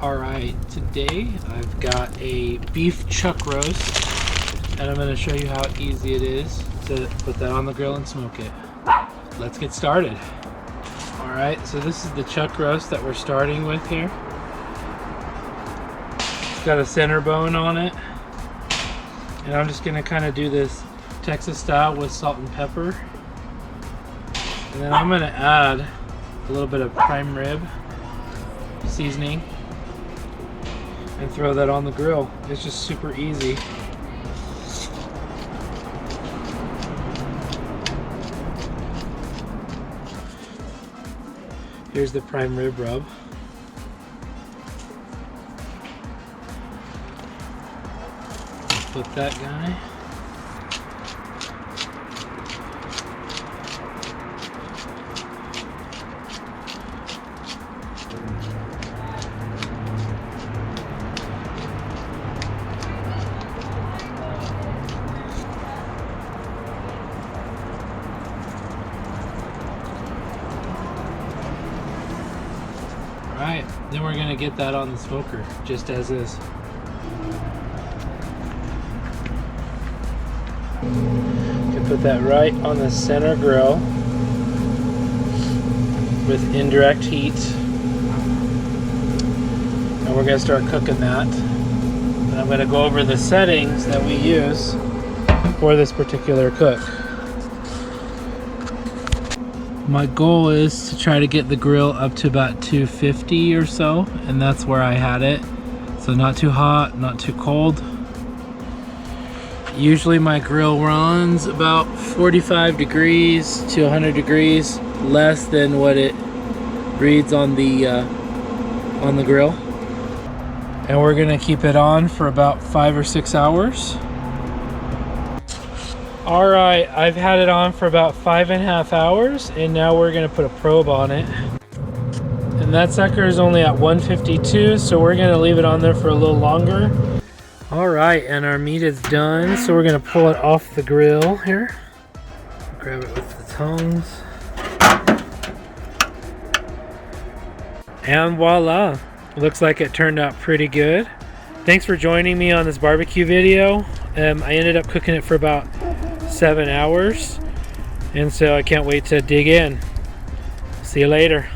Alright, today I've got a beef chuck roast, and I'm going to show you how easy it is to put that on the grill and smoke it. Let's get started. Alright, so this is the chuck roast that we're starting with here. It's got a center bone on it, and I'm just going to kind of do this Texas style with salt and pepper. And then I'm going to add a little bit of prime rib seasoning and throw that on the grill. It's just super easy. Here's the prime rib rub. Flip that guy. Alright, then we're going to get that on the smoker, just as is. You put that right on the center grill with indirect heat. And we're going to start cooking that. And I'm going to go over the settings that we use for this particular cook. My goal is to try to get the grill up to about 250 or so, and that's where I had it. So not too hot, not too cold. Usually my grill runs about 45 degrees to 100 degrees, less than what it reads on the grill. And we're gonna keep it on for about 5 or 6 hours. Alright, I've had it on for about 5.5 hours, and now we're going to put a probe on it. And that sucker is only at 152, so we're going to leave it on there for a little longer. Alright, and our meat is done, so we're going to pull it off the grill here. Grab it with the tongs. And voila! Looks like it turned out pretty good. Thanks for joining me on this barbecue video. I ended up cooking it for about 7 hours, and so I can't wait to dig in. See you later.